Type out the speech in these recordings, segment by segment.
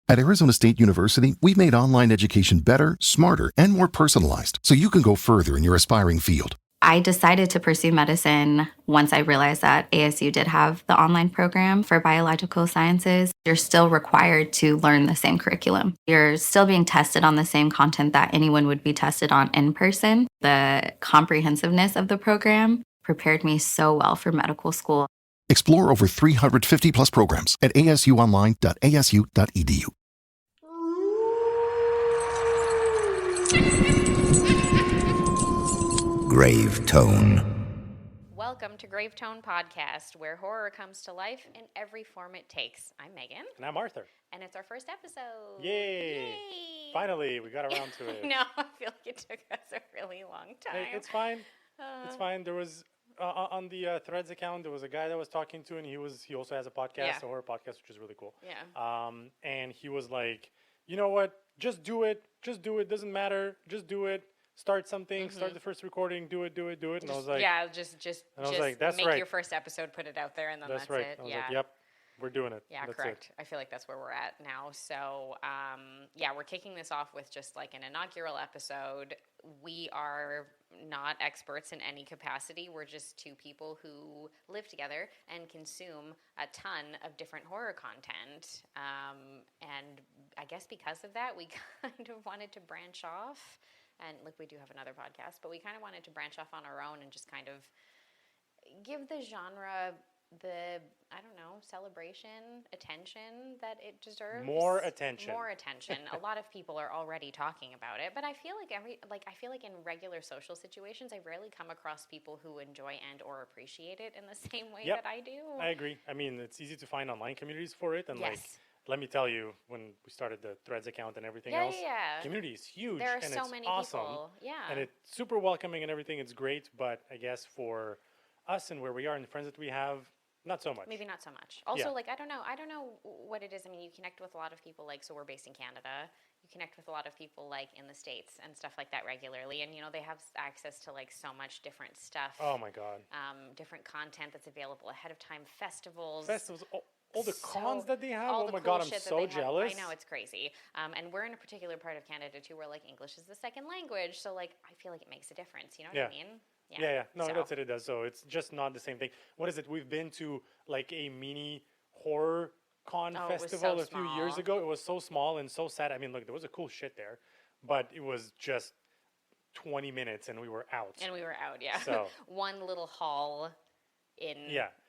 At Arizona State University, we've made online education better, smarter, and more personalized so you can go further in your aspiring field. I decided to pursue medicine once I realized that ASU did have the online program for biological sciences. You're still required to learn the same curriculum. You're still being tested on the same content that anyone would be tested on in person. The comprehensiveness of the program prepared me so well for medical school. Explore over 350 plus programs at asuonline.asu.edu. Gravetone. Welcome to Gravetone Podcast, where horror comes to life in every form it takes. I'm Megan. And I'm Arthur. And it's our first episode. Yay! Finally, we got around to it. No, I feel like it took us a really long time. Hey, it's fine. It's fine. There was, on the Threads account, there was a guy that I was talking to, and he also has a podcast, a horror podcast, which is really cool. Yeah. And he was like, you know what? Just do it. Just do it. Doesn't matter. Just do it. Start something. Start the first recording. Do it. And I was like, just that's make right. your first episode, put it out there, and then that's right. it. I was like, yep, we're doing it. Yeah, that's correct. It. I feel like that's where we're at now. So, we're kicking this off with just like an inaugural episode. We are not experts in any capacity. We're just two people who live together and consume a ton of different horror content. And I guess because of that, we kind of wanted to branch off. And like we do have another podcast, but we kind of wanted to branch off on our own and just kind of give the genre the, I don't know, celebration, attention that it deserves. More attention. A lot of people are already talking about it, but I feel like in regular social situations, I rarely come across people who enjoy and or appreciate it in the same way that I do. I agree. I mean, it's easy to find online communities for it, and yes. Let me tell you, when we started the Threads account and everything else, community is huge. There are and so it's many awesome. people. Yeah. And it's super welcoming and everything. It's great, but I guess for us and where we are and the friends that we have, not so much. Maybe not so much. Also, I don't know what it is. I mean, you connect with a lot of people, like, so we're based in Canada. You connect with a lot of people, like, in the States and stuff like that regularly. And, they have access to, like, so much different stuff. Oh, my God. Different content that's available ahead of time. Festivals. All the cons that they have. Oh my God, I'm so jealous. I know, it's crazy. And we're in a particular part of Canada, too, where, like, English is the second language. So, like, I feel like it makes a difference. You know what I mean? Yeah. No, that's what it does. So it's just not the same thing. What is it? We've been to like a mini horror con festival a few years ago. It was so small and so sad. I mean, look, there was a cool shit there, but it was just 20 minutes and we were out. Yeah. So one little hall in,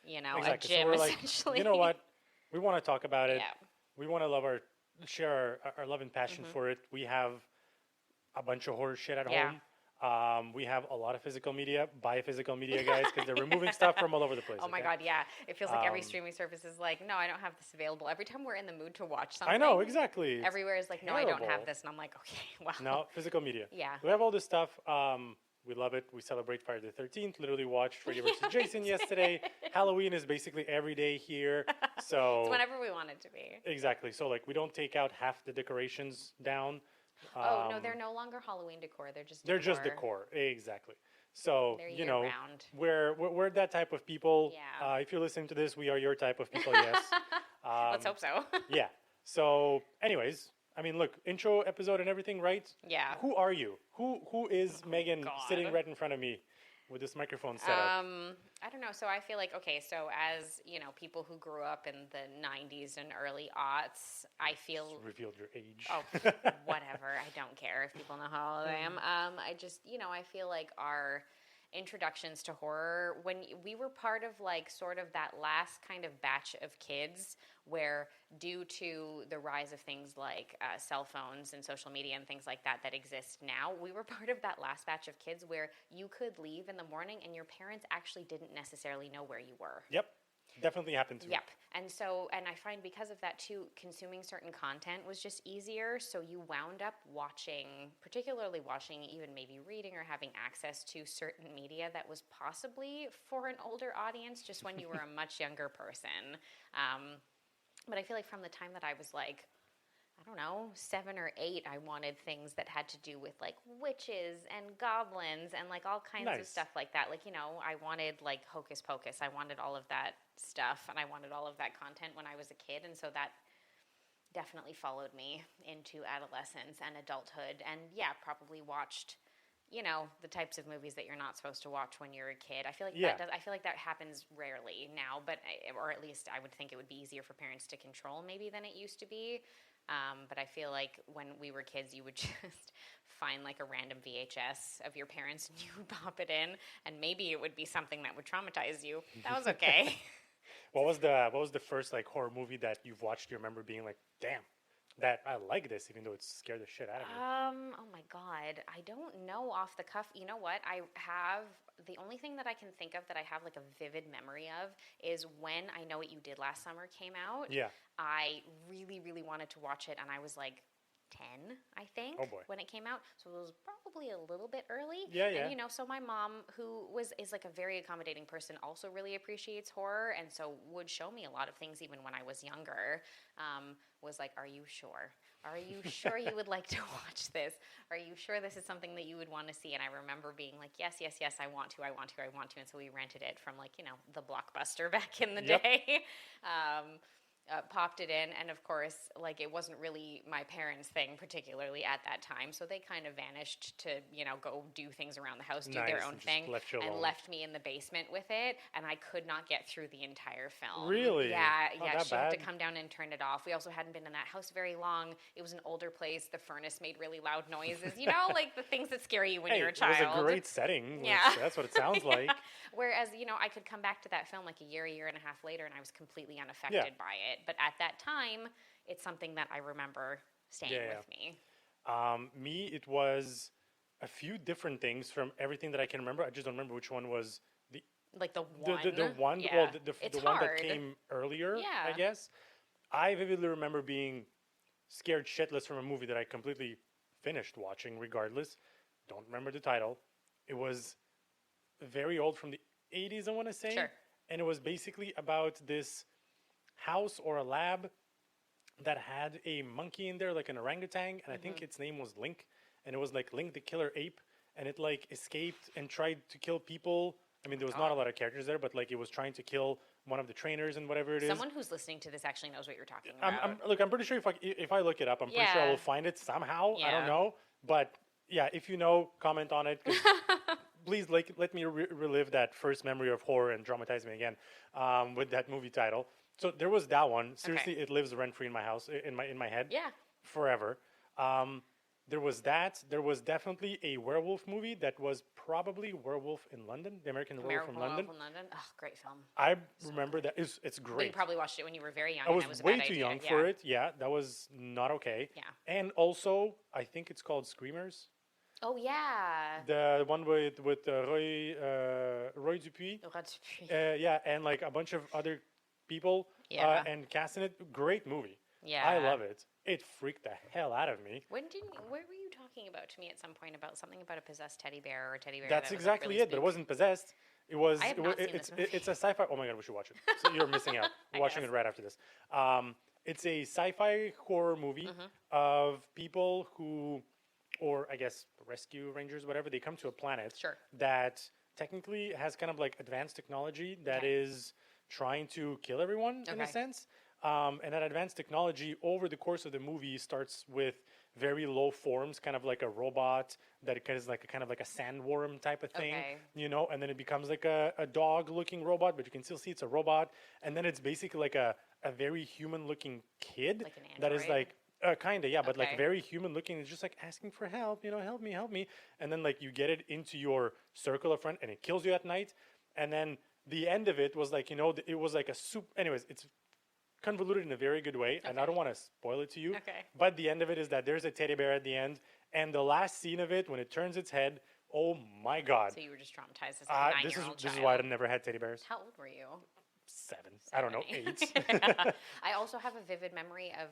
exactly. a gym, so we're essentially. Like, you know what? We want to talk about it. Yeah. We want to share our love and passion for it. We have a bunch of horror shit at home. We have a lot of physical media. Buy physical media, guys, because they're removing stuff from all over the place. Oh my God, yeah. It feels like every streaming service is like, no, I don't have this available. Every time we're in the mood to watch something. I know, exactly. Everywhere is like, no, I don't have this. And I'm like, okay, well. No, physical media. Yeah. We have all this stuff. We love it. We celebrate Friday the 13th. Literally watched Freddy vs. Jason yesterday. Halloween is basically every day here. So it's whenever we want it to be. Exactly. So like we don't take out half the decorations down. No, they're no longer Halloween decor. They're just decor. Exactly. So, round. we're that type of people. Yeah. If you're listening to this, we are your type of people, yes. Let's hope so. Yeah. So, anyways, I mean, look, intro episode and everything, right? Yeah. Who are you? Who is Megan sitting right in front of me with this microphone set up? I don't know. So I feel like, okay, so as, people who grew up in the 90s and early aughts, I feel... Just revealed your age. Oh, whatever. I don't care if people know how old I am. I just, I feel like our introductions to horror, when we were part of like sort of that last kind of batch of kids where due to the rise of things like cell phones and social media and things like that exist now, we were part of that last batch of kids where you could leave in the morning and your parents actually didn't necessarily know where you were. Yep. Definitely happened to me. Yep. And I find because of that too, consuming certain content was just easier. So you wound up particularly watching, even maybe reading or having access to certain media that was possibly for an older audience just when you were a much younger person. But I feel like from the time that I was like, I don't know, 7 or 8, I wanted things that had to do with like witches and goblins and like all kinds of stuff like that. Like, I wanted like Hocus Pocus. I wanted all of that stuff and I wanted all of that content when I was a kid. And so that definitely followed me into adolescence and adulthood. And yeah, probably watched, the types of movies that you're not supposed to watch when you're a kid. I feel like I feel like that happens rarely now, or at least I would think it would be easier for parents to control maybe than it used to be. But I feel like when we were kids, you would just find like a random VHS of your parents and you would pop it in, and maybe it would be something that would traumatize you. That was okay. What was the first like horror movie that you've watched? You remember being like, damn, that I like this, even though it scared the shit out of me. Oh my God. I don't know off the cuff. You know what? I have the only thing that I can think of that I have like a vivid memory of is when I Know What You Did Last Summer came out. Yeah. I really, really wanted to watch it, and I was like 10, I think, when it came out. So it was probably a little bit early. Yeah. And, so my mom, who is like a very accommodating person, also really appreciates horror, and so would show me a lot of things even when I was younger. Was like, are you sure? Are you sure you would like to watch this? Are you sure this is something that you would want to see? And I remember being like, yes, I want to. And so we rented it from like, the Blockbuster back in the day. Popped it in, and of course, like, it wasn't really my parents' thing particularly at that time, so they kind of vanished to, go do things around the house, do their own thing, and left me in the basement with it, and I could not get through the entire film. Really? Yeah, Not she that had to bad? come down and turn it off. We also hadn't been in that house very long. It was an older place. The furnace made really loud noises, like the things that scare you when you're a child. It was a great setting. Yeah. That's what it sounds like. Whereas, I could come back to that film like a year and a half later, and I was completely unaffected by it. But at that time, it's something that I remember staying with me. Me, it was a few different things from everything that I can remember. I just don't remember which one was the like the one. The one. Yeah. Well, the It's one hard. that came earlier. Yeah. I guess. I vividly remember being scared shitless from a movie that I completely finished watching. Regardless, don't remember the title. It was very old, from the 80s, I want to say. Sure. And it was basically about this house or a lab that had a monkey in there, like an orangutan, and I think its name was Link, and it was like Link the killer ape, and it like escaped and tried to kill people. I mean, there was not a lot of characters there, but like it was trying to kill one of the trainers and whatever it is. Someone who's listening to this actually knows what you're talking about. I'm pretty sure if I look it up, I'm pretty sure I will find it somehow. I don't know, but yeah, if you know, comment on it. Please let me relive that first memory of horror and traumatize me again with that movie title. So there was that one. Seriously, it lives rent free in my house, in my head. Yeah. Forever. There was that. There was definitely a werewolf movie that was probably Werewolf in London, the American Werewolf from London. Oh, great film. I remember that. It's great. You probably watched it when you were very young. I was and that was way a bad too idea. young for it. Yeah, that was not okay. Yeah. And also, I think it's called Screamers. Oh yeah. The one with Roy Dupuis. Yeah, and like a bunch of other people and cast in it. Great movie. Yeah. I love it. It freaked the hell out of me. Where were you talking about to me at some point about something about a possessed teddy bear or a teddy bear? That's that was, exactly like, really it, but it wasn't possessed. It was. I have not seen this movie. It's a sci-fi. Oh my god, we should watch it. So you're missing out. We're watching it right after this. It's a sci-fi horror movie of people who, or I guess rescue rangers, whatever. They come to a planet that technically has kind of like advanced technology that is trying to kill everyone in a sense. And that advanced technology over the course of the movie starts with very low forms, kind of like a robot that is like a kind of like a sandworm type of thing, and then it becomes like a dog-looking robot, but you can still see it's a robot. And then it's basically like a very human-looking kid like an that is android? like kind of, but like very human-looking. It's just like asking for help, help me. And then like you get it into your circle of friends, and it kills you at night. And then the end of it was like, it was like a soup. Anyways, it's convoluted in a very good way, and I don't want to spoil it to you. But the end of it is that there's a teddy bear at the end, and the last scene of it, when it turns its head, oh my god! So you were just traumatized as like a 9-year-old child. This is why I never had teddy bears. How old were you? 7. I don't know, 8. I also have a vivid memory of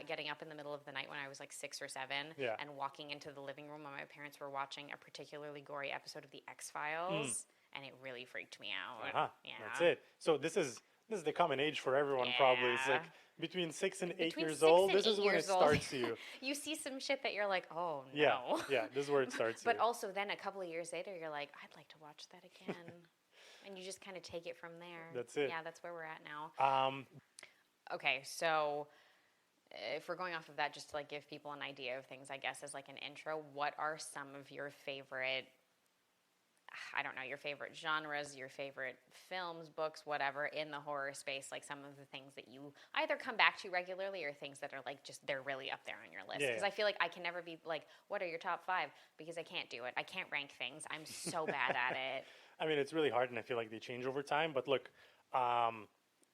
getting up in the middle of the night when I was like 6 or 7 and walking into the living room when my parents were watching a particularly gory episode of The X-Files, and it really freaked me out. Yeah. That's it. So this is the common age for everyone, probably. It's like between 6 and 8 years old. This is when it starts you. You see some shit that you're like, oh no. Yeah, this is where it starts But also then a couple of years later, you're like, I'd like to watch that again. And you just kind of take it from there. That's it. Yeah, that's where we're at now. Okay, so if we're going off of that, just to like give people an idea of things, I guess, as like an intro, what are some of your favorite, I don't know, your favorite genres, your favorite films, books, whatever, in the horror space, like some of the things that you either come back to regularly or things that are like just, they're really up there on your list. Because I feel like I can never be like, what are your top 5? Because I can't do it. I can't rank things. I'm so bad at it. I mean, it's really hard, and I feel like they change over time. But look,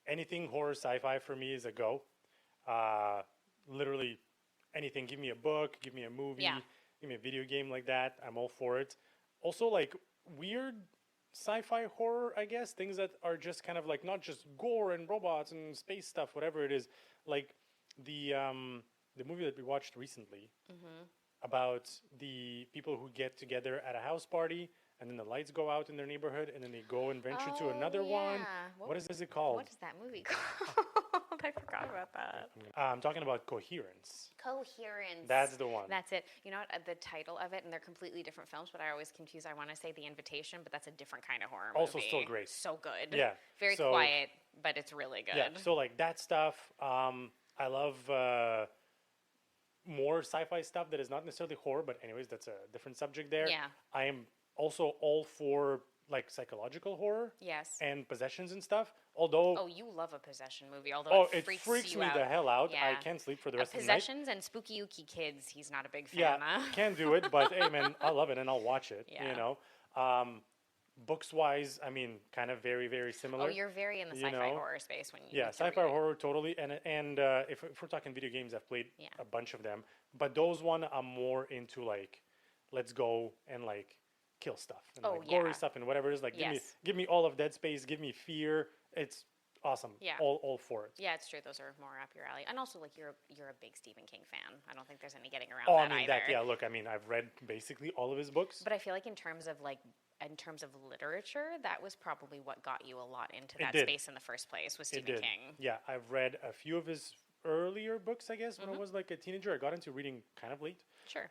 anything horror sci-fi for me is a go. Literally anything. Give me a book, give me a movie, give me a video game like that. I'm all for it. Also, like weird sci-fi horror, I guess. Things that are just kind of like not just gore and robots and space stuff, whatever it is. Like the movie that we watched recently about the people who get together at a house party. And then the lights go out in their neighborhood, and then they go and venture to another one. What is it called? What is that movie called? I forgot about that. I'm talking about Coherence. Coherence. That's the one. That's it. You know what? The title of it, and they're completely different films, but I always confuse. I want to say The Invitation, but that's a different kind of horror movie. Also still great. So good. Yeah. Very quiet, but it's really good. Yeah, so like that stuff. I love more sci-fi stuff that is not necessarily horror, but anyways, that's a different subject there. Yeah. I am also all for like psychological horror. Yes. And possessions and stuff. Although you love a possession movie, although it freaks me you out. the hell out. Yeah. I can't sleep for the rest of the night. Possessions and spooky ooky kids, he's not a big fan of. Can't do it, but hey man, I love it and I'll watch it. Yeah. You know. Books wise, I mean, kind of very, very similar. Oh, you're very in the sci-fi horror space when you sci-fi horror totally. And if we're talking video games, I've played a bunch of them. But those one I'm more into like, let's go and like kill stuff and gory stuff and whatever it is. Like give me all of Dead Space, give me Fear. It's awesome. Yeah. All for it. Yeah, it's true. Those are more up your alley. And also like you're a big Stephen King fan. I don't think there's any getting around that either. Look, I mean, I've read basically all of his books. But I feel like in terms of literature, that was probably what got you a lot into that space in the first place, was Stephen King. Yeah, I've read a few of his earlier books, I guess, when I was like a teenager. I got into reading kind of late. Sure.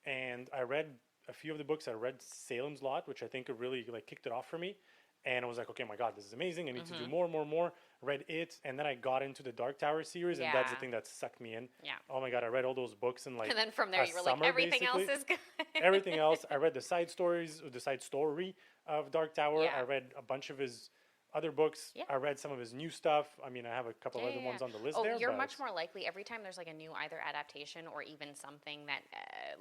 And I read a few of the books. I read Salem's Lot, which I think really like kicked it off for me. And I was like, okay, my God, this is amazing. I need to do more. Read it. And then I got into the Dark Tower series, and that's the thing that sucked me in. Yeah. Oh my God, I read all those books in like and then from there you were like, everything else is good. Everything else. I read the side story of Dark Tower. Yeah. I read a bunch of his other books. Yeah. I read some of his new stuff. I mean, I have a couple other ones on the list there. Oh, you're much more likely every time there's like a new either adaptation or even something that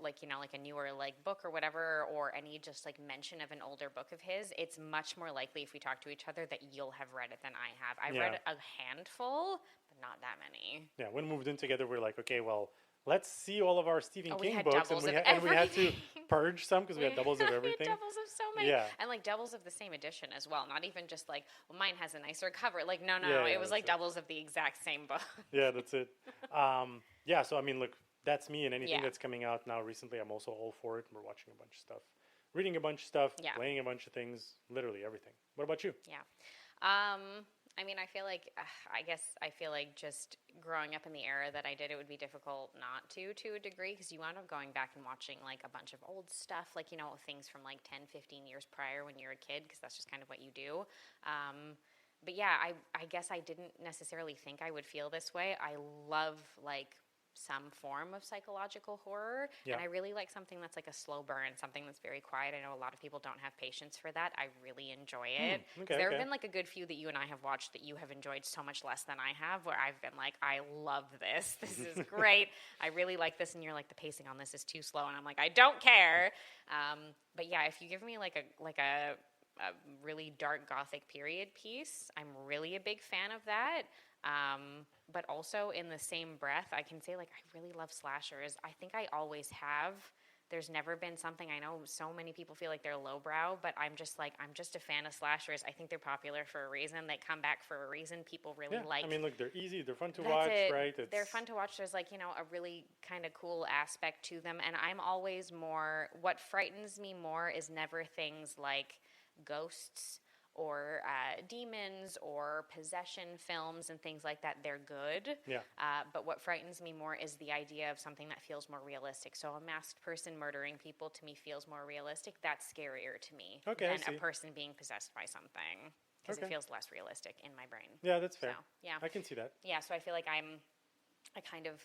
like a newer like book or whatever, or any just like mention of an older book of his, it's much more likely if we talk to each other that you'll have read it than I have. I've read a handful, but not that many. Yeah, when we moved in together, we're like, okay, well, let's see all of our Stephen King books, and we had to purge some because we had doubles of everything. We had doubles of so many, yeah. And like doubles of the same edition as well. Not even just like, well, mine has a nicer cover. Like, no, it was like doubles of the exact same book. Yeah, that's it. So I mean, look, that's me, and anything that's coming out now recently, I'm also all for it. We're watching a bunch of stuff, reading a bunch of stuff, playing a bunch of things, literally everything. What about you? Yeah. I mean, I feel like just growing up in the era that I did, it would be difficult not to a degree, because you wound up going back and watching like a bunch of old stuff, like, you know, things from like 10, 15 years prior when you're a kid, because that's just kind of what you do. But yeah, I guess I didn't necessarily think I would feel this way. I love like some form of psychological horror, and I really like something that's like a slow burn, something that's very quiet. I know a lot of people don't have patience for that. I really enjoy it. There have been like a good few that you and I have watched that you have enjoyed so much less than I have, where I've been like, I love this. This is great. I really like this, and you're like, the pacing on this is too slow, and I'm like, I don't care. But yeah, if you give me like a really dark gothic period piece, I'm really a big fan of that. But also in the same breath, I can say like I really love slashers. I think I always have. There's never been something, I know so many people feel like they're lowbrow, but I'm just a fan of slashers. I think they're popular for a reason. They come back for a reason. People really like. I mean, look, they're easy. They're fun to watch, right? They're fun to watch. There's like, you know, a really kind of cool aspect to them. And I'm always more, what frightens me more is never things like ghosts or demons or possession films and things like that. They're good. Yeah. But what frightens me more is the idea of something that feels more realistic. So a masked person murdering people to me feels more realistic. That's scarier to me than a person being possessed by something, because it feels less realistic in my brain. Yeah, that's fair. So, yeah. I can see that. Yeah, so I feel like I'm I kind of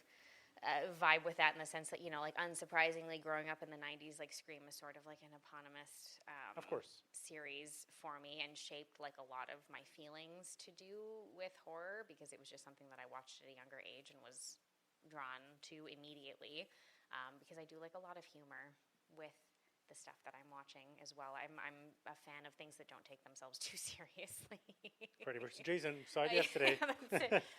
vibe with that in the sense that, you know, like unsurprisingly growing up in the 90s, like Scream is sort of like an eponymous Of course. series for me and shaped like a lot of my feelings to do with horror because it was just something that I watched at a younger age and was drawn to immediately because I do like a lot of humor with the stuff that I'm watching as well. I'm a fan of things that don't take themselves too seriously. Freddy versus Jason, saw it yesterday.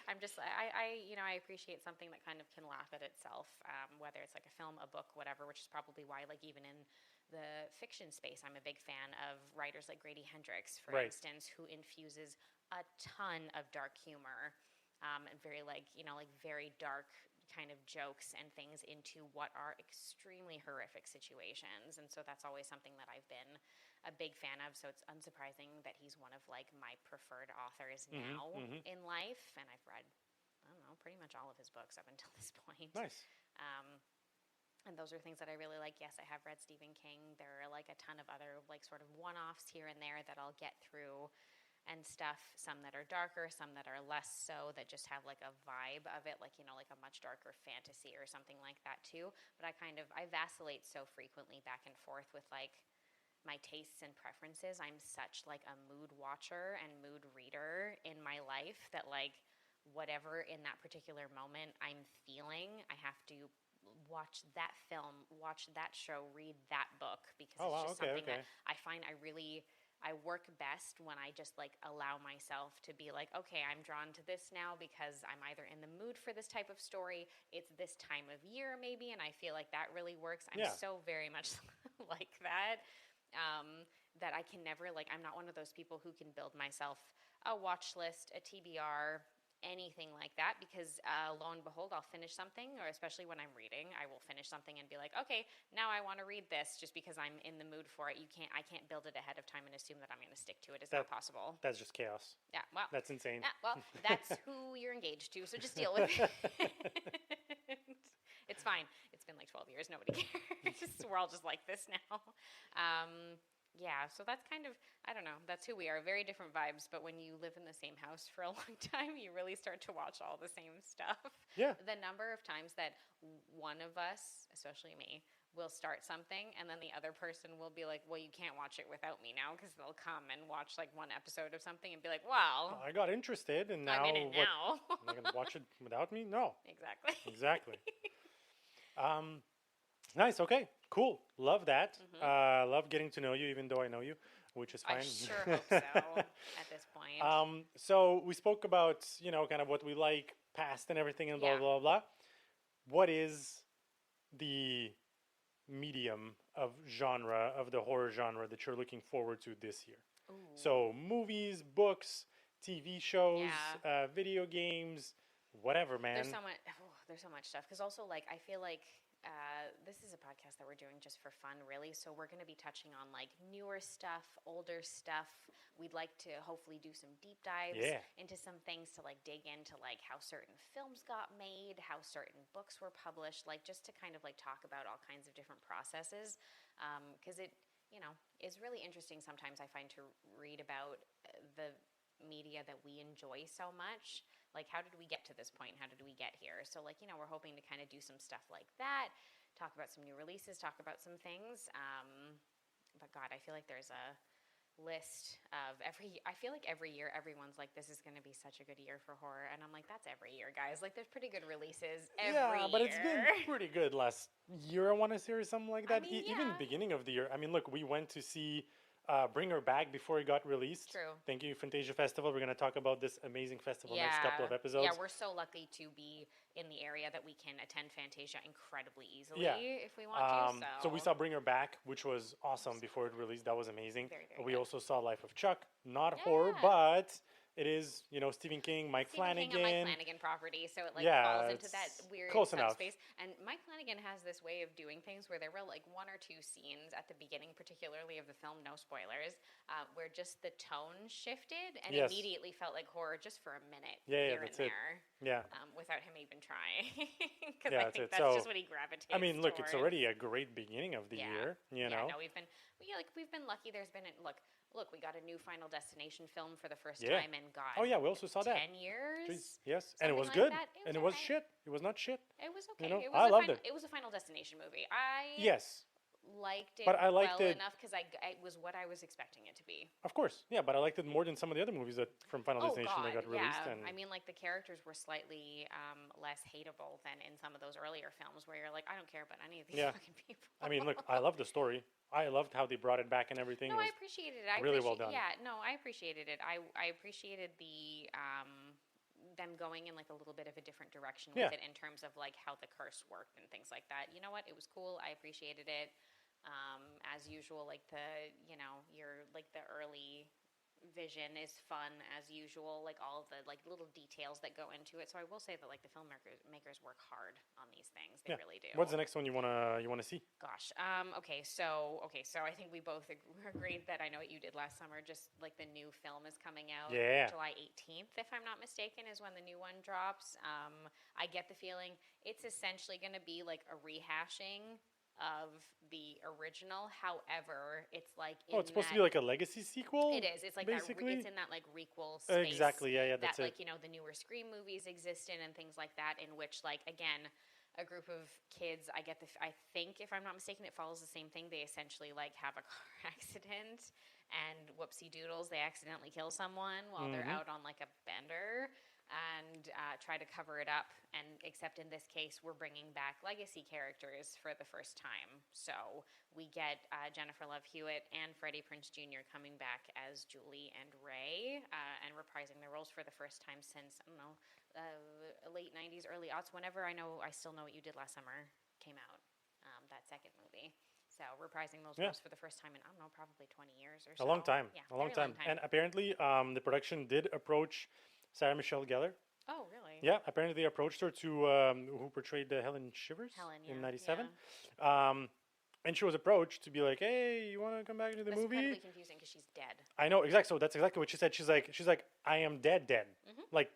I'm just, I appreciate something that kind of can laugh at itself, whether it's like a film, a book, whatever, which is probably why, like, even in the fiction space, I'm a big fan of writers like Grady Hendrix, for instance, who infuses a ton of dark humor and very, like, you know, like very dark kind of jokes and things into what are extremely horrific situations. And so that's always something that I've been a big fan of. So it's unsurprising that he's one of like my preferred authors now in life. And I've read, I don't know, pretty much all of his books up until this point. Nice. And those are things that I really like. Yes, I have read Stephen King. There are like a ton of other like sort of one-offs here and there that I'll get through and stuff, some that are darker, some that are less so, that just have like a vibe of it, like, you know, like a much darker fantasy or something like that too. But I vacillate so frequently back and forth with like my tastes and preferences. I'm such like a mood watcher and mood reader in my life that like whatever in that particular moment I'm feeling, I have to watch that film, watch that show, read that book, because it's just something that I find I work best when I just like allow myself to be like, okay, I'm drawn to this now because I'm either in the mood for this type of story, it's this time of year maybe, and I feel like that really works. I'm so very much like that, that I can never, like, I'm not one of those people who can build myself a watch list, a TBR, anything like that, because lo and behold, I'll finish something, or especially when I'm reading, I will finish something and be like, okay, now I want to read this just because I'm in the mood for it. I can't build it ahead of time and assume that I'm going to stick to it. It's not possible. That's just chaos. Yeah, well. That's insane. Yeah, well, that's who you're engaged to, so just deal with it. It's fine. It's been like 12 years. Nobody cares. We're all just like this now. Yeah, so that's kind of, I don't know, that's who we are. Very different vibes, but when you live in the same house for a long time, you really start to watch all the same stuff. Yeah. The number of times that one of us, especially me, will start something, and then the other person will be like, well, you can't watch it without me now, because they'll come and watch like one episode of something and be like, well, I got interested, and now I'm in it now. Am I going to watch it without me? No. Exactly. Exactly. Nice. Okay. Cool. Love that. Love getting to know you, even though I know you, which is fine. I sure hope so at this point. So we spoke about, you know, kind of what we like, past and everything, and blah, blah, blah. What is the medium of genre, of the horror genre, that you're looking forward to this year? Ooh. So movies, books, TV shows, video games, whatever, man. There's so much stuff. Because also, like, I feel like this is a podcast that we're doing just for fun, really. So we're going to be touching on like newer stuff, older stuff. We'd like to hopefully do some deep dives into some things to like dig into like how certain films got made, how certain books were published, like just to kind of like talk about all kinds of different processes. Because it, you know, is really interesting sometimes, I find, to read about the media that we enjoy so much. Like, how did we get to this point? How did we get here? So, like, you know, we're hoping to kind of do some stuff like that, talk about some new releases, talk about some things. But God, I feel like there's a list of I feel like every year everyone's like, this is going to be such a good year for horror. And I'm like, that's every year, guys. Like, there's pretty good releases every year. Yeah, but it's been pretty good last year, I want to say, or something like that. I mean, even beginning of the year. I mean, look, we went to see Bring Her Back before it got released. True. Thank you, Fantasia Festival. We're going to talk about this amazing festival next couple of episodes. Yeah, we're so lucky to be in the area that we can attend Fantasia incredibly easily if we want to. So we saw Bring Her Back, which was awesome before it released. That was amazing. Very, very we good. also saw Life of Chuck. Not horror, but it is, you know, Stephen King, Mike Flanagan. Mike Flanagan property, so it like falls into that weird subspace. And Mike Flanagan has this way of doing things where there were like one or two scenes at the beginning, particularly of the film, no spoilers, where just the tone shifted and immediately felt like horror just for a minute here and there. Yeah. Without him even trying, because I think that's just what he gravitates. I mean, look, towards. It's already a great beginning of the year. You know, no, we've been lucky. There's been look, we got a new Final Destination film for the first Yeah. time in, God. Oh yeah, we also saw that. 10 years? Jeez, yes, and it Something was like good, that. and it was okay. shit. It was not shit. It was okay. You know, It was I a loved final, it. It was a Final Destination movie. Yes, liked it but I liked well it enough because it was what I was expecting it to be. of course. Yeah, but I liked it more than some of the other movies that from Final Destination that got released. Yeah. And I mean, like the characters were slightly less hateable than in some of those earlier films where you're like, I don't care about any of these fucking people. I mean, look, I love the story. I loved how they brought it back and everything. No, It I was appreciated it. really well done. Yeah, no, I appreciated it. I appreciated the them going in like a little bit of a different direction with it in terms of like how the curse worked and things like that. You know what? It was cool. I appreciated it. As usual, like your like the early vision is fun as usual, like all the like little details that go into it. So I will say that like the filmmakers work hard on these things. They really do. What's the next one you wanna see? Gosh. Okay. So I think we both agreed that I Know What You Did Last Summer. Just like the new film is coming out. Yeah. July 18th, if I'm not mistaken, is when the new one drops. I get the feeling it's essentially going to be like a rehashing of the original. However, it's like It's supposed to be like a legacy sequel. It is. It's like basically. it's in that like requel space. Exactly. Yeah. That's that it. like the newer Scream movies exist in and things like that. In which like again, a group of kids. I think if I'm not mistaken, it follows the same thing. They essentially like have a car accident and whoopsie doodles, they accidentally kill someone while they're out on like a bender. And try to cover it up. And except in this case, we're bringing back legacy characters for the first time. So we get Jennifer Love Hewitt and Freddie Prinze Jr. coming back as Julie and Ray and reprising their roles for the first time since, I don't know, late 90s, early aughts, whenever I Still Know What You Did Last Summer came out, that second movie. So reprising those roles for the first time in, I don't know, probably 20 years or so. A long time. Yeah, a long time. And apparently the production did approach Sarah Michelle Gellar. Oh, really? Yeah, apparently they approached her to who portrayed Helen Shivers in '97, and she was approached to be like, "Hey, you want to come back into the movie?" That's incredibly confusing because she's dead. I know exactly. So that's exactly what she said. She's like, "I am dead, like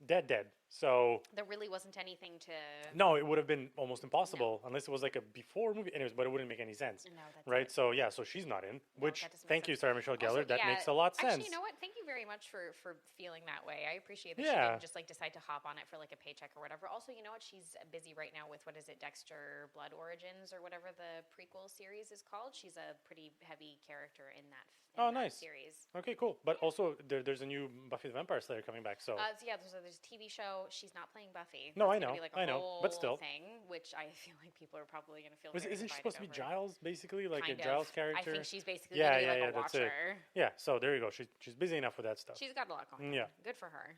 dead." So there really wasn't anything to. No, it would have been almost impossible unless it was like a before movie. Anyways, but it wouldn't make any sense. No, that's right. It. So yeah, so she's not in. Which thank you, Sarah Michelle Gellar. Also, that makes a lot of sense. Actually, you know what? Thank you very much for feeling that way. I appreciate that she didn't just like decide to hop on it for like a paycheck or whatever. Also, you know what? She's busy right now with what is it, Dexter Blood Origins or whatever the prequel series is called. She's a pretty heavy character in that. Nice series. Okay, cool. But also, there's a new Buffy the Vampire Slayer coming back. So there's a TV show. She's not playing Buffy. No, That's I know. Be like a I know. whole But still, thing, which I feel like people are probably going to feel. Isn't she supposed to be Giles, basically, like kind a Giles character? I think she's basically going to be like a watcher. Yeah. So there you go. She's busy enough with that stuff. She's got a lot going on. Yeah. Good for her.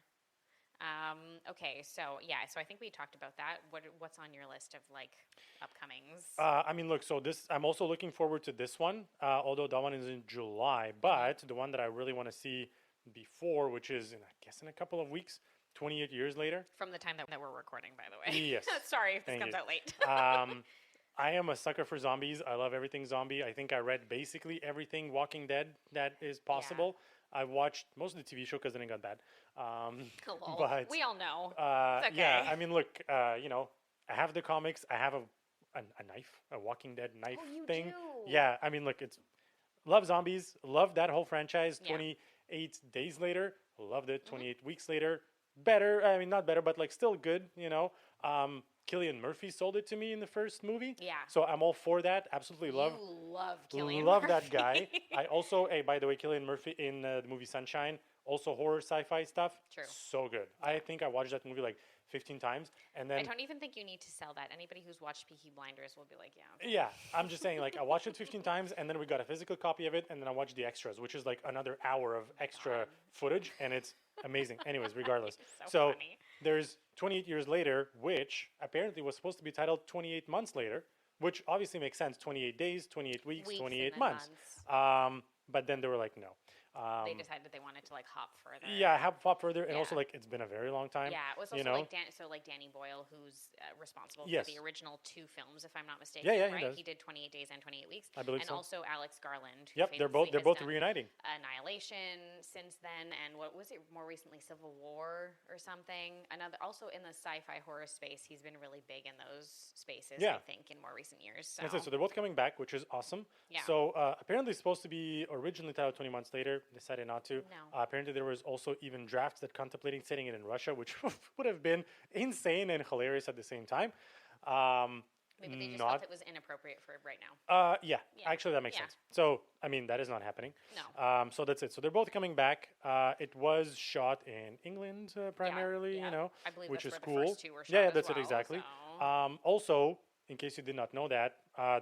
Okay, so so I think we talked about that. What's on your list of like upcomings? I mean, look. So I'm also looking forward to this one. Although that one is in July, but the one that I really want to see before, which is in a couple of weeks, 28 years later. From the time that we're recording, by the way. Yes. Sorry if this comes out late. I am a sucker for zombies. I love everything zombie. I think I read basically everything Walking Dead that is possible. I watched most of the TV show because then it got bad. But we all know. It's okay. Yeah, I mean, look, I have the comics. I have a knife, a Walking Dead knife thing. Do? Yeah, I mean, look, love zombies. Love that whole franchise. 28 days later, loved it. 28 weeks later, better. I mean, not better, but like still good. Cillian Murphy sold it to me in the first movie. Yeah. So I'm all for that. Absolutely love. You love Cillian Love Murphy. that guy. I also, by the way, Cillian Murphy in the movie Sunshine, also horror sci-fi stuff. True. So good. I think I watched that movie like 15 times, and then I don't even think you need to sell that. Anybody who's watched Peaky Blinders will be like, yeah. Okay. Yeah, I'm just saying, like I watched it 15 times, and then we got a physical copy of it, and then I watched the extras, which is like another hour of extra footage, and it's amazing. Anyways, regardless. So funny. There's 28 years later, which apparently was supposed to be titled 28 months later, which obviously makes sense. 28 days, 28 weeks 28 months. But then they were like, no. They decided they wanted to like hop further. Yeah, hop further, and also like it's been a very long time. Yeah, it was also like Danny Boyle, who's responsible for the original 2 films, if I'm not mistaken. Yeah, right? He did 28 Days and 28 Weeks. I believe and so. Also Alex Garland. Yep, they're both reuniting. Annihilation since then, and what was it more recently? Civil War or something. Also in the sci-fi horror space, he's been really big in those spaces, Yeah. I think, in more recent years. So, That's it. So they're both coming back, which is awesome. Yeah. So apparently it's supposed to be originally titled 20 months later. Decided not to. No. Apparently there was also even drafts that contemplating setting it in Russia, which would have been insane and hilarious at the same time. maybe they just not felt it was inappropriate for right now. Yeah, Yeah. actually that makes Yeah. sense. So I mean that is not happening. No. So that's it. So they're both coming back. It was shot in England primarily, yeah. you know, I believe which that's is where the cool. first two were Yeah, shot as that's well, it exactly. so- Also, in case you did not know that,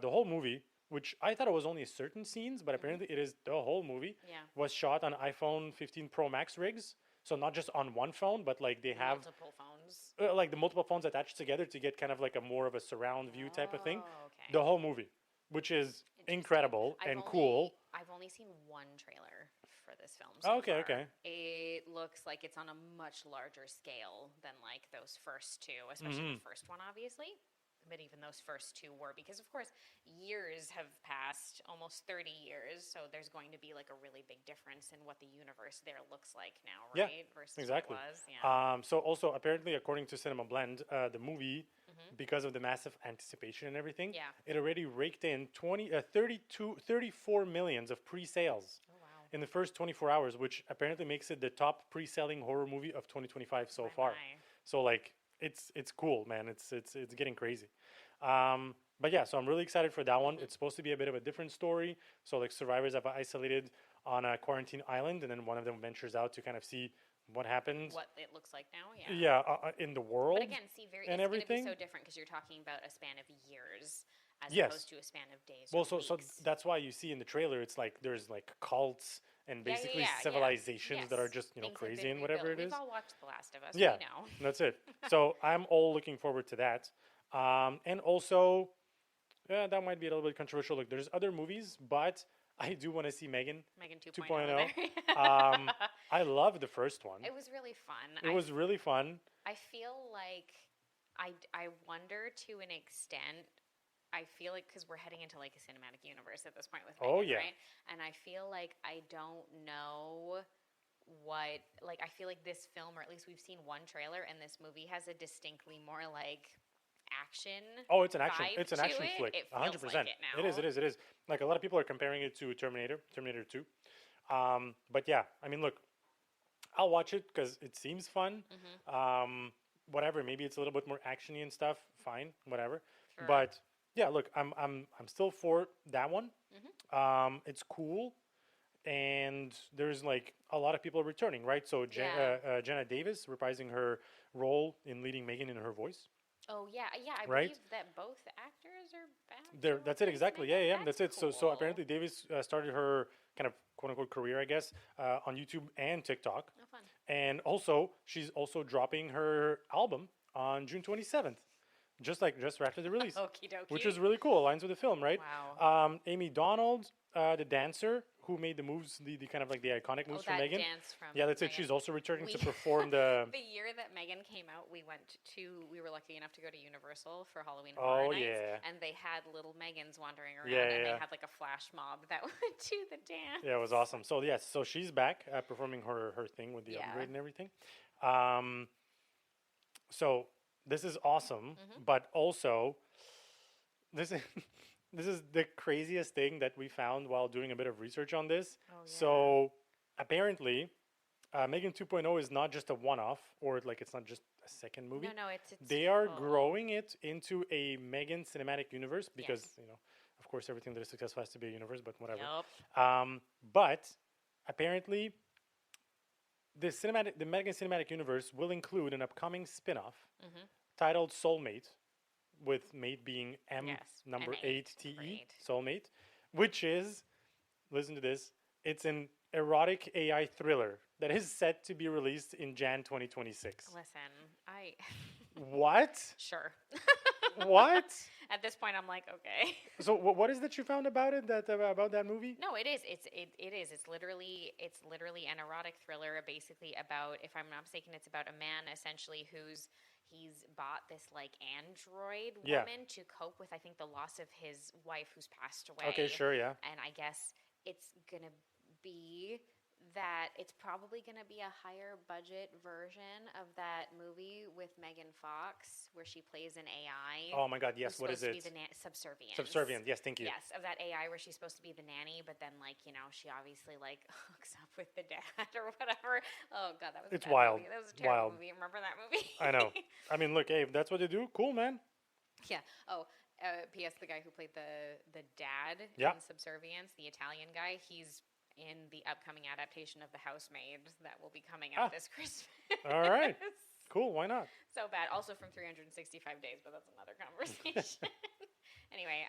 the whole movie, which I thought it was only certain scenes, but apparently it is the whole movie, Yeah. was shot on iPhone 15 Pro Max rigs. So not just on one phone, but like they have Multiple phones. like the multiple phones attached together to get kind of like a more of a surround view type of thing. Oh, okay. The whole movie, which is Interesting. incredible I've and only- cool. I've only seen one trailer for this film. So Okay, far. okay. It looks like it's on a much larger scale than like those first two, especially Mm-hmm. the first one, obviously. But even those first two were, because of course years have passed, almost 30 years. So there's going to be like a really big difference in what the universe there looks like now, Yeah, right? Versus exactly. what it was. Yeah. So also apparently, according to Cinema Blend, the movie, because of the massive anticipation and everything, Mm-hmm. Yeah. it already raked in 34 millions of pre-sales Oh, wow. in the first 24 hours, which apparently makes it the top pre-selling horror movie of 2025 so far. my. So like it's cool, man. It's getting crazy. But yeah, so I'm really excited for that one. It's supposed to be a bit of a different story. So like survivors have isolated on a quarantine island, and then one of them ventures out to kind of see what happens. What it looks like now, yeah. Yeah, in the world. But again, see, and it's going to everything. be so different because you're talking about a span of years as Yes. opposed to a span of days. Well, or so weeks. that's why you see in the trailer, it's like there's like cults and Yeah, basically yeah. civilizations that are Yes. just Things have crazy been and whatever rebuilt. it is. We've all watched The Last of Us. Yeah, We know. that's it. So I'm all looking forward to that. And also, that might be a little bit controversial. Look, there's other movies, but I do want to see Megan Megan 2.0. 2.0. I love the first one. It was really fun. It was really fun. I feel like I wonder to an extent. I feel like because we're heading into like a cinematic universe at this point with Megan, Oh, yeah. right? And I feel like I don't know what like I feel like this film, or at least we've seen one trailer, and this movie has a distinctly more like action. Oh, it's an action. vibe It's an to action it. flick. It 100%. feels like it now. It is. It is. It is. Like a lot of people are comparing it to Terminator 2. But yeah, I mean, look, I'll watch it because it seems fun. Mm-hmm. Whatever. Maybe it's a little bit more actiony and stuff. Fine. Whatever. Sure. But yeah, look, I'm still for that one. Mm-hmm. It's cool. And there's like a lot of people returning, right? So Yeah. Jenna Davis reprising her role in leading Megan in her voice. Oh yeah, yeah. I Right? believe that both actors are back. There, to that's it replace exactly. Megan. Yeah, that's it. So cool. apparently Davis started her kind of quote unquote career, I guess, on YouTube and TikTok, Oh, fun. and also she's also dropping her album on June 27th, just after the release, Okie dokie. which is really cool. Aligns with the film, right? Wow. Amy Donald, the dancer who made the moves, the kind of like the iconic moves Oh, from that Megan. dance from Yeah, that's it. Megan. She's also returning to We- perform the. The year that Megan came out, we were lucky enough to go to Universal for Halloween Oh, Horror Nights, yeah. and they had little Megans wandering around, Yeah, and yeah. they had like a flash mob that would do the dance. Yeah, it was awesome. So yes, so she's back performing her thing with the Yeah. upgrade and everything. So this is awesome, Mm-hmm. but also this is this is the craziest thing that we found while doing a bit of research on this. Oh, yeah. So apparently, Megan 2.0 is not just a one-off, or like it's not just a second movie. No, it's They are full. growing it into a Megan cinematic universe because Yes. of course, everything that is successful has to be a universe, but whatever. Yup. But apparently, the Megan cinematic universe will include an upcoming spin-off Mm-hmm. titled Soulmate, with mate being M Yes, number M8, 8 TE, number 8. Soulmate, which is, listen to this, it's an erotic AI thriller that is set to be released in Jan 2026. Listen, What? sure. What? At this point, I'm like, okay. So what is that you found about it? About that movie? No, it is. It is. It's literally an erotic thriller, basically about, if I'm not mistaken, it's about a man essentially he's bought this like android Yeah. woman to cope with, I think, the loss of his wife who's passed away. Okay, sure, yeah. And I guess it's gonna be that it's probably going to be a higher budget version of that movie with Megan Fox where she plays an AI. Oh my God, yes. What is it? Subservient. Subservient. Yes, thank you. Yes, of that AI where she's supposed to be the nanny, but then like, you know, she obviously like hooks up with the dad or whatever. Oh God, that was It's wild. movie. That was a terrible Wild. movie. Remember that movie? I know. I mean, look, hey, if that's what you do, cool, man. Yeah. Oh, P.S. The guy who played the dad Yeah. in Subservience, the Italian guy, he's in the upcoming adaptation of The Housemaid that will be coming out this Christmas. All right. Cool. Why not? So bad. Also from 365 Days, but that's another conversation. Anyway,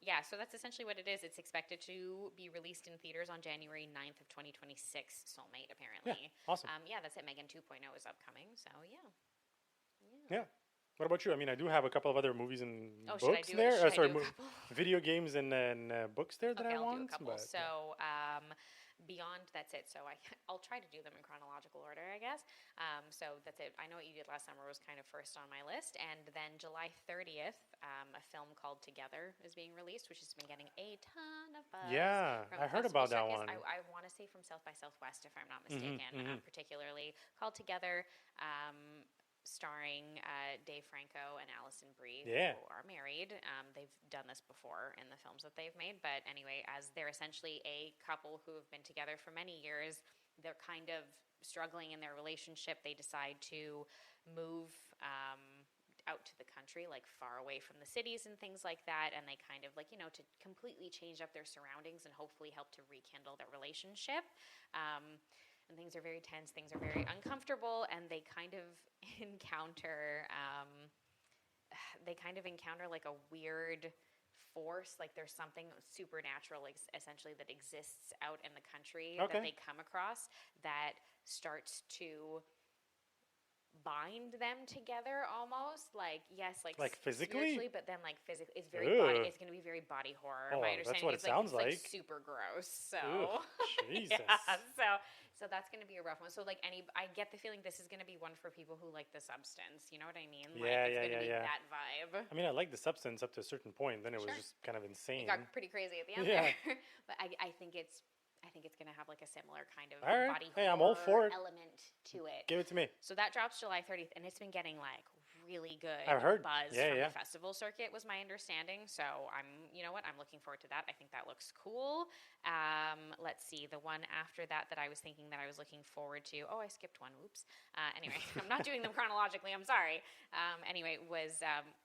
yeah, so that's essentially what it is. It's expected to be released in theaters on January 9th of 2026, Soulmate, apparently. Yeah, awesome. Yeah, that's it. Megan 2.0 is upcoming, so yeah. Yeah. What about you? I mean, I do have a couple of other movies and books should there. I do a couple? Video games and books there that Okay, I I'll want. do a couple. But, So, Beyond, that's it. So I'll try to do them in chronological order, I guess. So that's it. I know what you did last summer was kind of first on my list. And then July 30th, a film called Together is being released, which has been getting a ton of buzz. Yeah, from I the heard festival about that circus. one. I want to say from South by Southwest, if I'm not mistaken, particularly called Together. Starring Dave Franco and Allison Brie, Yeah. who are married. They've done this before in the films that they've made, but anyway, as they're essentially a couple who have been together for many years, they're kind of struggling in their relationship. They decide to move out to the country, like far away from the cities and things like that, and they kind of like, you know, to completely change up their surroundings and hopefully help to rekindle their relationship. And things are very tense, things are very uncomfortable, and they kind of encounter like a weird force, like there's something supernatural, like essentially that exists out in the country that they come across that starts to bind them together almost, like physically, but then like physically it's it's going to be very body horror. Oh, my understanding that's what it sounds like like. super gross. So Jesus. yeah, so that's going to be a rough one. So like I get the feeling this is going to be one for people who like the substance, you know what I mean? Like it's going to be that vibe. I mean, I like the substance up to a certain point, then it was just kind of insane. It got pretty crazy at the end there. But I think it's going to have like a similar kind of body horror I'm all for it. element to it. Give it to me. So that drops July 30th, and it's been getting like really good I've heard. buzz from the festival circuit was my understanding. So you know what, I'm looking forward to that. I think that looks cool. Let's see, the one after that I was thinking that I was looking forward to. Oh, I skipped one. Oops. Anyway, I'm not doing them chronologically. I'm sorry. Anyway,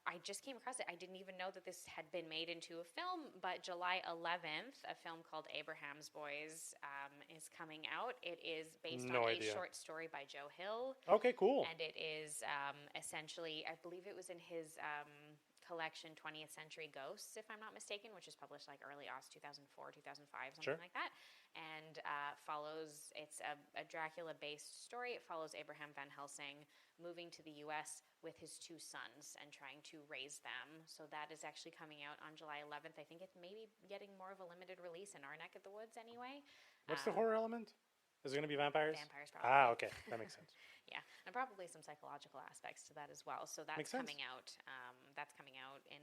I just came across it. I didn't even know that this had been made into a film, but July 11th, a film called Abraham's Boys is coming out. It is based on a short story by Joe Hill. Okay, cool. And it is essentially, I believe it was in his collection 20th Century Ghosts, if I'm not mistaken, which is published like early 2004, 2005, something like that. And it's a Dracula-based story. It follows Abraham Van Helsing moving to the U.S. with his two sons and trying to raise them. So that is actually coming out on July 11th. I think it's maybe getting more of a limited release in our neck of the woods anyway. What's the horror element? Is it going to be vampires? Vampires, probably. Okay. That makes sense. Yeah, and probably some psychological aspects to that as well. So that's coming out. That's coming out in,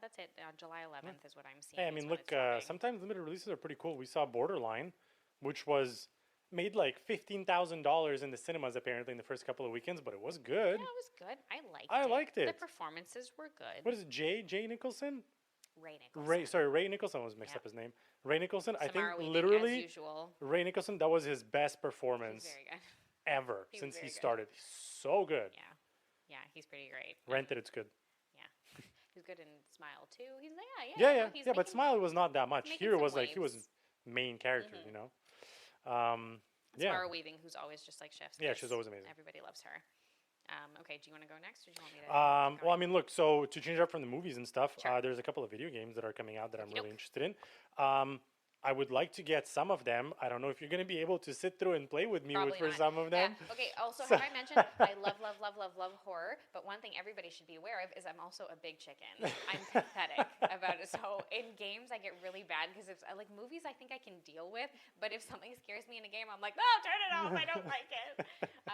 that's it. July 11th is what I'm seeing. Hey, I mean, look, sometimes limited releases are pretty cool. We saw Borderline, which was made like $15,000 in the cinemas apparently in the first couple of weekends, but it was good. Yeah, it was good. I liked it. The performances were good. What is it, Jay Nicholson? Ray Nicholson. Ray Nicholson. I was mixed up his name. Ray Nicholson. I think Weaving, literally, as usual. Ray Nicholson. That was his best performance He's very good. ever since he started. He's so good. Yeah, he's pretty great. Rented, it's good. Yeah, he's good in Smile too. He's Yeah. But Smile was not that much. Here it was like he was main character. You know. Mara Weaving, who's always just like chef's kiss. Yeah, she's always amazing. Everybody loves her. Okay, do you want to go next, or do you want me to? Well, I mean, look. So to change up from the movies and stuff, there's a couple of video games that are coming out that I'm really interested in. I would like to get some of them. I don't know if you're going to be able to sit through and play with me for some of them. Yeah. Okay. Also, have I mentioned I love horror? But one thing everybody should be aware of is I'm also a big chicken. I'm pathetic about it. So in games, I get really bad because if like movies, I think I can deal with. But if something scares me in a game, I'm like, no, turn it off. I don't like it.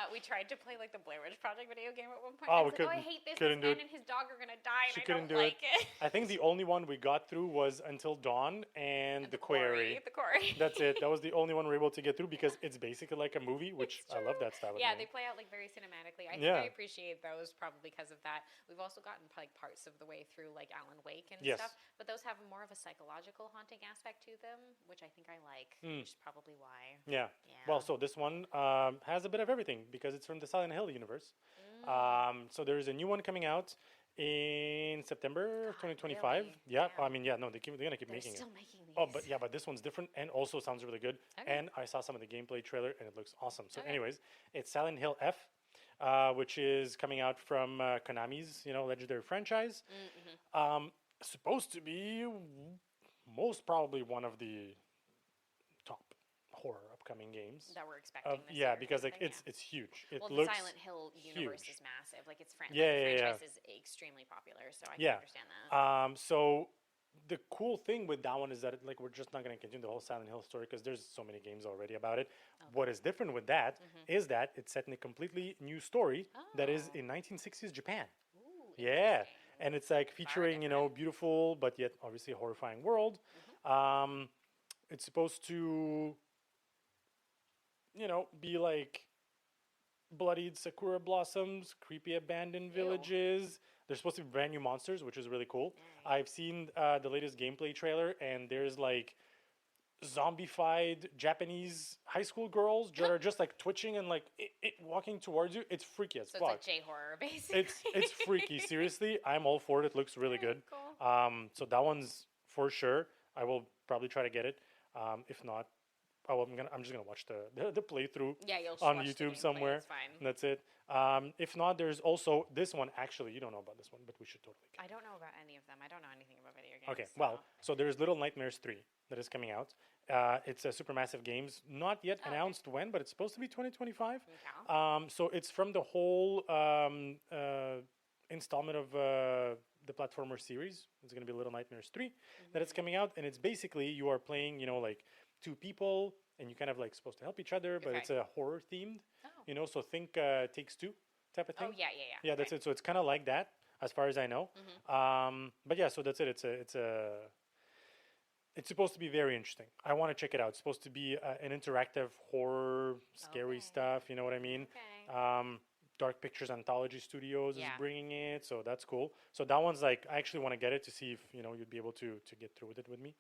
We tried to play like the Blair Witch Project video game at one point. I was like, I hate this. This man and his dog are gonna die, and I don't like it. I think the only one we got through was Until Dawn and The Quarry. Quarry. The Quarry. That's it. That was the only one we were able to get through because it's basically like a movie, which I love that style of Yeah, game. they play out like very cinematically. I think Yeah. I appreciate those probably because of that. We've also gotten like parts of the way through like Alan Wake and Yes. stuff, but those have more of a psychological haunting aspect to them, which I think I like, which is probably why. Yeah. Yeah. Well, so this one has a bit of everything because it's from the Silent Hill universe. So there's a new one coming out in September of 2025. really? Yeah. Damn. I mean, yeah, no, they're gonna keep They're making still it. making these. Oh, but this one's different and also sounds really good. Okay. And I saw some of the gameplay trailer and it looks awesome. So, Okay. anyways, it's Silent Hill F, which is coming out from Konami's legendary franchise. Supposed to be most probably one of the top horror upcoming games. that we're expecting this Yeah, year, because kind like of thing, it's huge. It well, looks the Silent Hill universe huge. is massive. Like it's Yeah, the yeah, franchise is extremely popular, so I can Yeah. understand that. So the cool thing with that one is that like we're just not going to continue the whole Silent Hill story because there's so many games already about it. What is different with that is that it's set in a completely new story that is in 1960s Japan. Ooh, Yeah, interesting. and it's like featuring beautiful but yet obviously horrifying world. It's supposed to be like bloodied sakura blossoms, creepy abandoned villages. There's supposed to be brand new monsters, which is really cool. I've seen the latest gameplay trailer, and there's like zombified Japanese high school girls that are just like twitching and like it walking towards you. It's freaky as So fuck. it's like J-horror, basically. It's freaky. Seriously, I'm all for it. It looks really good. Cool. So that one's for sure. I will probably try to get it. If not, I'm just gonna watch the playthrough Yeah, you'll on watch the YouTube gameplay, somewhere. it's fine. And that's it. If not, there's also this one. Actually, you don't know about this one, but we should totally get. I don't know about any of them. I don't know anything about video games. Okay, so- well, so there's Little Nightmares 3 that is coming out. It's a Supermassive Games, not yet announced when, but it's supposed to be 2025. Okay. So it's from the whole installment of the platformer series. It's going to be Little Nightmares 3 that it's coming out, and it's basically you are playing, like two people, and you kind of like supposed to help each other, but Okay. it's a horror themed. Oh. So think Takes Two type of thing. Oh, yeah. Yeah, that's it. So it's kind of like that, as far as I know. But yeah, so that's it. It's supposed to be very interesting. I want to check it out. It's supposed to be an interactive horror, scary stuff. You know what I mean? Okay. Dark Pictures Anthology Studios is Yeah. bringing it, so that's cool. So that one's like I actually want to get it to see if you'd be able to get through with it with me,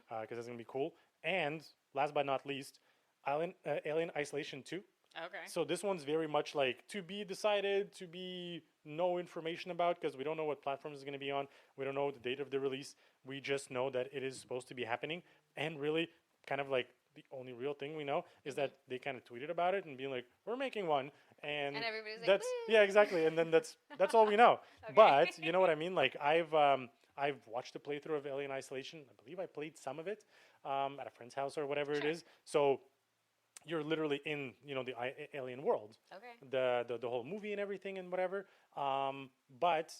because it's gonna be cool. And last but not least, Alien Isolation 2. Okay. So this one's very much like to be decided, to be no information about, because we don't know what platform it's going to be on. We don't know the date of the release. We just know that it is supposed to be happening. And really, kind of like the only real thing we know is that they kind of tweeted about it and being like, "We're making one," and everybody's like, that's "Woo!" yeah, exactly. And then that's all we know. But you know what I mean? Like I've watched a playthrough of Alien Isolation. I believe I played some of it at a friend's house or whatever it is. So you're literally in the alien world, Okay. the whole movie and everything and whatever. But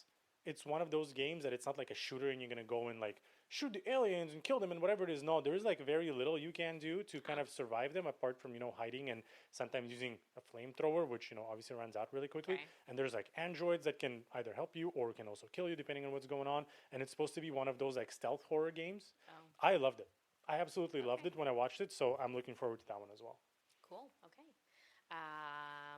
it's one of those games that it's not like a shooter and you're gonna go and like shoot the aliens and kill them and whatever it is. No, there is like very little you can do to kind of survive them apart from hiding and sometimes using a flamethrower, which obviously runs out really quickly. Okay. And there's like androids that can either help you or can also kill you depending on what's going on. And it's supposed to be one of those like stealth horror games. Oh. I loved it. I absolutely loved it when I watched it. So I'm looking forward to that one as well. Cool. Okay.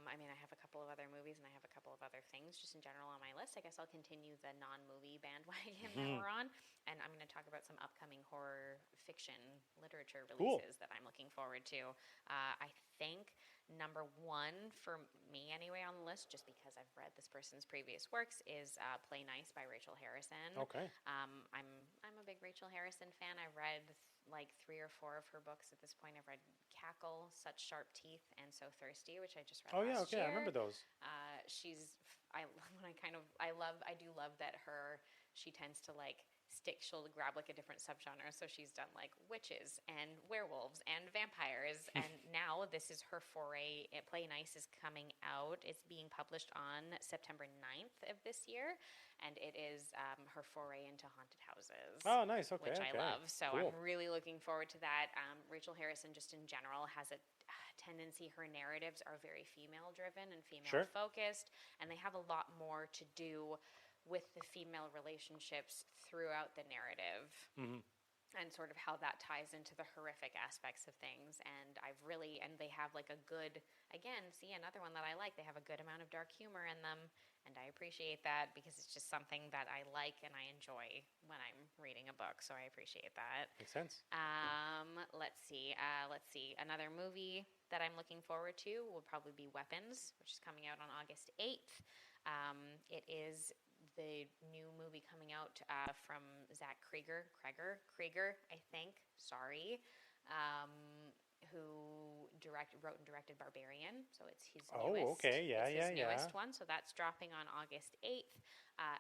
I mean, I have a couple of other movies and I have a couple of other things just in general on my list. I guess I'll continue the non-movie bandwagon that we're on, and I'm going to talk about some upcoming horror fiction literature releases that I'm looking forward to. I think number one for me anyway on the list, just because I've read this person's previous works, is Play Nice by Rachel Harrison. Okay. I'm a big Rachel Harrison fan. I've read like 3 or 4 of her books at this point. I've read Cackle, Such Sharp Teeth, and So Thirsty, which I just read last year. I remember those. I do love that she tends to like she'll grab like a different subgenre. So she's done like witches and werewolves and vampires, and now this is her foray. Play Nice is coming out. It's being published on September 9th of this year, and it is her foray into haunted houses. Oh, nice. Okay. Which I love. So Cool. I'm really looking forward to that. Rachel Harrison, just in general, has a tendency. Her narratives are very female-driven and female-focused, and they have a lot more to do with the female relationships throughout the narrative. and sort of how that ties into the horrific aspects of things. And they have like a good, again, see, another one that I like, they have a good amount of dark humor in them, and I appreciate that because it's just something that I like and I enjoy when I'm reading a book, so I appreciate that. Makes sense. Let's see. Another movie that I'm looking forward to will probably be Weapons, which is coming out on August 8th. It is the new movie coming out from Zach Krieger, I think. Sorry, who wrote and directed Barbarian. So it's his newest. Okay, Newest one. So that's dropping on August 8th.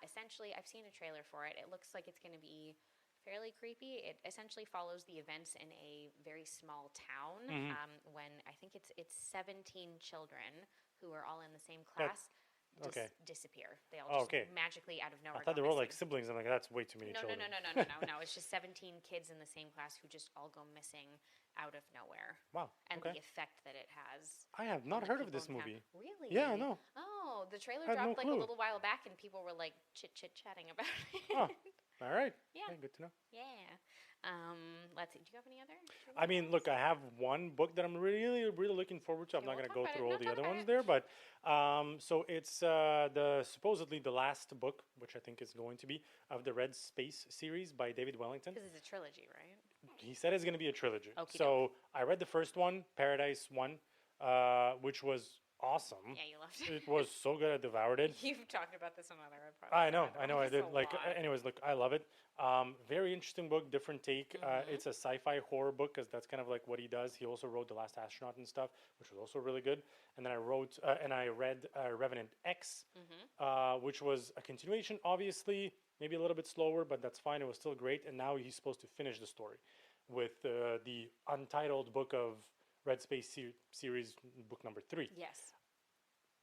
Essentially, I've seen a trailer for it. It looks like it's going to be fairly creepy. It essentially follows the events in a very small town when I think it's 17 children who are all in the same class. Disappear. They all just magically out of nowhere. I thought they were all like siblings. I'm like, that's way too many children. No. It's just 17 kids in the same class who just all go missing out of nowhere. Wow. And the effect that it has. I have not heard of this movie. Really? Yeah, no. Oh, the trailer dropped like a little while back, and people were like chit-chatting about it. Oh, all right. Yeah. Okay, good to know. Yeah. Let's see. Do you have any other? I mean, look, I have one book that I'm really, really looking forward to. I'm not going to go through all the other ones there, but so it's supposedly the last book, which I think is going to be, of the Red Space series by David Wellington. Because it's a trilogy, right? He said it's going to be a trilogy. Okey-doke. So I read the first one, Paradise 1, which was awesome. Yeah, you loved it. It was so good. I devoured it. You've talked about this on other podcasts. I know. I did. Anyways, look, I love it. Very interesting book, different take. It's a sci-fi horror book because that's kind of like what he does. He also wrote The Last Astronaut and stuff, which was also really good. And then I read Revenant X, which was a continuation, obviously, maybe a little bit slower, but that's fine. It was still great. And now he's supposed to finish the story with the untitled book of Red Space series, book number 3. Yes.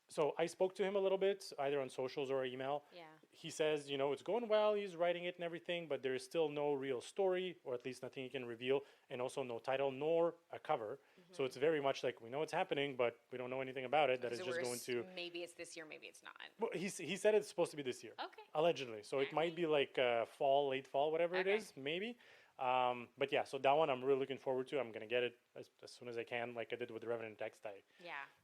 So I spoke to him a little bit, either on socials or email. Yeah. He says, it's going well, he's writing it and everything, but there is still no real story, or at least nothing he can reveal, and also no title nor a cover. So it's very much like, we know what's happening, but we don't know anything about it. That is just going to... Maybe it's this year, maybe it's not. Well, he said it's supposed to be this year. Okay. Allegedly. So it might be like late fall, whatever it is, maybe. But yeah, so that one I'm really looking forward to. I'm going to get it as soon as I can, like I did with the Revenant Text. I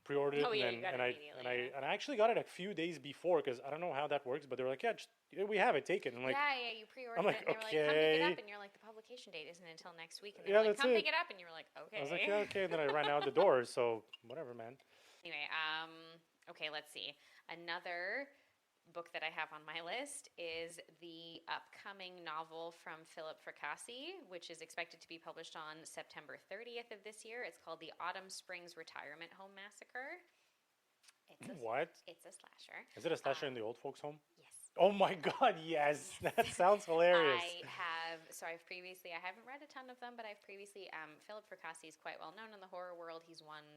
pre-ordered it, and I actually got it a few days before because I don't know how that works, but they were like, we have it, take it. I'm like, you pre-ordered it, and they were like, come pick it up, and you're like, the publication date isn't until next week, and they were like, come pick it up, and you were like, okay. I was like, yeah, okay, and then I ran out the door, so whatever, man. Anyway, okay, let's see. Another book that I have on my list is the upcoming novel from Philip Fracassi, which is expected to be published on September 30th of this year. It's called The Autumn Springs Retirement Home Massacre. What? It's a slasher. Is it a slasher in the old folks' home? Yes. Oh my God, yes. That sounds hilarious. I haven't read a ton of them, but I've previously, Philip Fracassi is quite well known in the horror world. He's won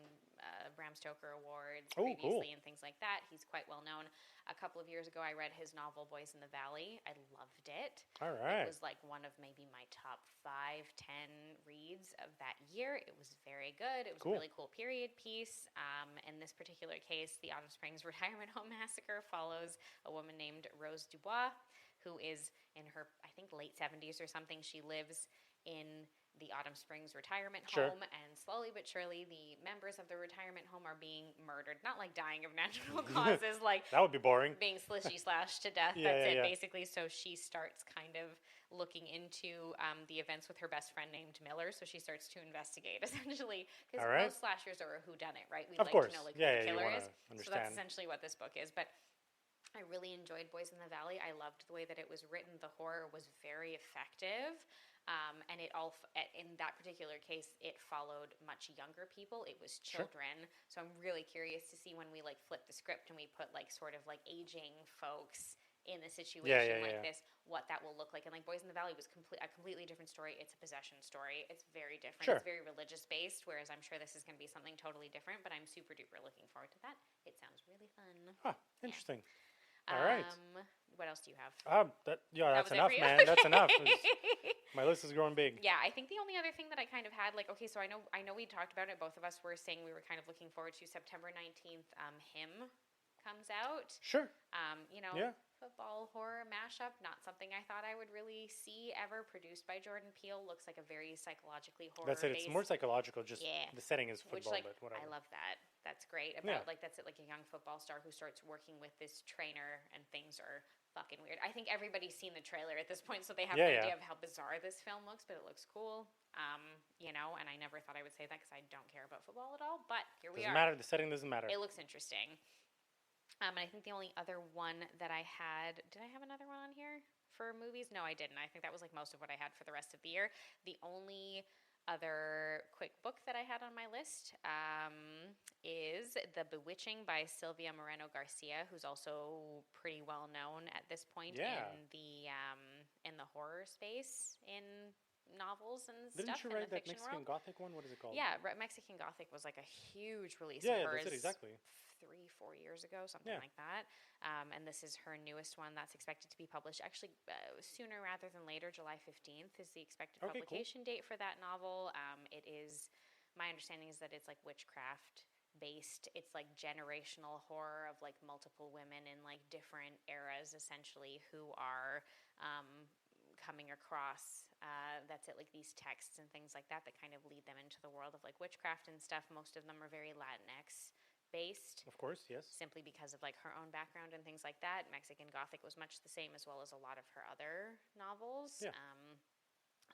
Bram Stoker Awards previously and things like that. He's quite well known. A couple of years ago, I read his novel, Boys in the Valley. I loved it. All right. It was like one of maybe my top 5, 10 reads of that year. It was very good. It was a really cool period piece. In this particular case, the Autumn Springs Retirement Home Massacre follows a woman named Rose Dubois, who is in her, I think, late 70s or something. She lives in the Autumn Springs retirement home, and slowly but surely the members of the retirement home are being murdered. Not like dying of natural causes, like that would be boring. Being slashed to death. That's it, basically. So she starts kind of looking into the events with her best friend named Miller. So she starts to investigate, essentially, because most slashers are a whodunit, right? We like to know like who the killer is. So that's essentially what this book is. But I really enjoyed Boys in the Valley. I loved the way that it was written. The horror was very effective. And it all, in that particular case, it followed much younger people. It was children. So I'm really curious to see when we like flip the script and we put like sort of like aging folks in a situation like this, what that will look like. And like Boys in the Valley was a completely different story. It's a possession story. It's very different. It's very religious based, whereas I'm sure this is going to be something totally different, but I'm super duper looking forward to that. It sounds really fun. Huh, interesting. All right. What else do you have? That's enough, man. That's enough. My list is growing big. Yeah, I think the only other thing that I kind of had, so I know we talked about it. Both of us were saying we were kind of looking forward to September 19th, Him, comes out. Sure. Yeah. Football horror mashup, not something I thought I would really see ever. Produced by Jordan Peele, looks like a very psychologically horror. That's it. It's more psychological. Just the setting is football, which, but whatever. I love that. That's great. About that's it. Like a young football star who starts working with this trainer, and things are fucking weird. I think everybody's seen the trailer at this point, so they have an idea of how bizarre this film looks, but it looks cool. And I never thought I would say that because I don't care about football at all. But here we are. Doesn't matter. The setting doesn't matter. It looks interesting. And I think the only other one that I had, did I have another one on here for movies? No, I didn't. I think that was like most of what I had for the rest of the year. The only other quick book that I had on my list is The Bewitching by Sylvia Moreno Garcia, who's also pretty well known at this point in the horror space in novels and Didn't stuff. you write that Mexican world. Gothic one? What is it called? Yeah, Mexican Gothic was like a huge release Yeah, of hers. that's it, exactly. 3-4 years ago, something like that. And this is her newest one that's expected to be published actually sooner rather than later. July 15th is the expected publication date for that novel. It is, my understanding is that it's like witchcraft based. It's like generational horror of like multiple women in like different eras essentially who are coming across that's it, like these texts and things like that kind of lead them into the world of like witchcraft and stuff. Most of them are very Latinx based. Of course, yes. Simply because of like her own background and things like that. Mexican Gothic was much the same, as well as a lot of her other novels. Yeah.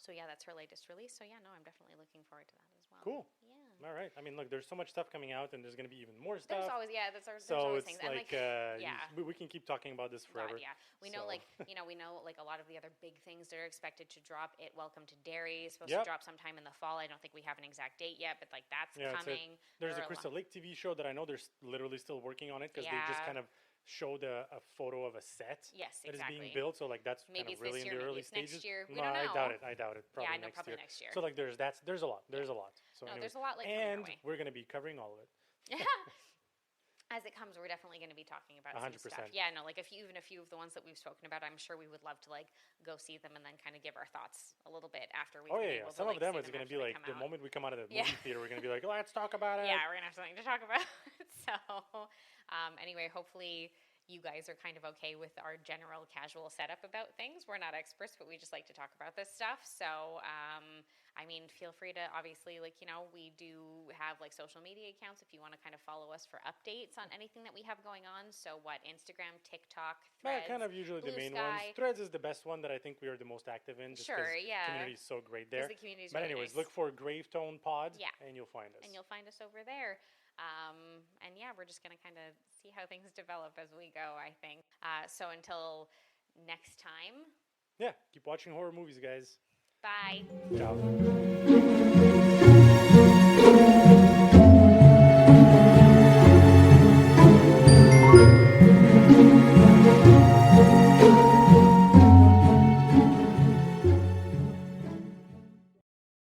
So yeah, that's her latest release. So yeah, no, I'm definitely looking forward to that as well. Cool. Yeah. All right. I mean, look, there's so much stuff coming out, and there's going to be even more stuff. There's always, there's so always it's things. like, and we can keep talking about this forever. God, yeah. We know, we know, like, a lot of the other big things that are expected to drop. Welcome to Derry is supposed to drop sometime in the fall. I don't think we have an exact date yet, but, like, that's coming. There's a Crystal Lake TV show that I know they're literally still working on it because they just kind of showed a photo of a set that is being built. So, like, that's maybe kind of really in the early stages. Next year. We no, don't know. I doubt it. Probably I know, probably next year. So, like, there's a lot. There's a lot. So, no, anyways, there's a lot, like, and coming our way. We're going to be covering all of it. As it comes, we're definitely going to be talking about 100%. some stuff. Yeah, no, like even a few of the ones that we've spoken about, I'm sure we would love to like go see them and then kind of give our thoughts a little bit after we've been able to, Some like, of them see is going to be like the out. moment we come out of the movie theater, we're going to be like, let's talk about it. Yeah, we're going to have something to talk about. So anyway, hopefully you guys are kind of okay with our general casual setup about things. We're not experts, but we just like to talk about this stuff. So, I mean, feel free to obviously, like, we do have like social media accounts if you want to kind of follow us for updates on anything that we have going on. So Instagram, TikTok, Threads, kind of usually Blue the main Sky. ones. Threads is the best one that I think we are the most active in. Just Sure, yeah. The community is so great there. The community's But really anyways, nice. look for Gravetone Pod, Yeah. and you'll find us. And you'll find us over there. And yeah, we're just going to kind of see how things develop as we go, I think. So until next time. Yeah, keep watching horror movies, guys. Bye. Ciao.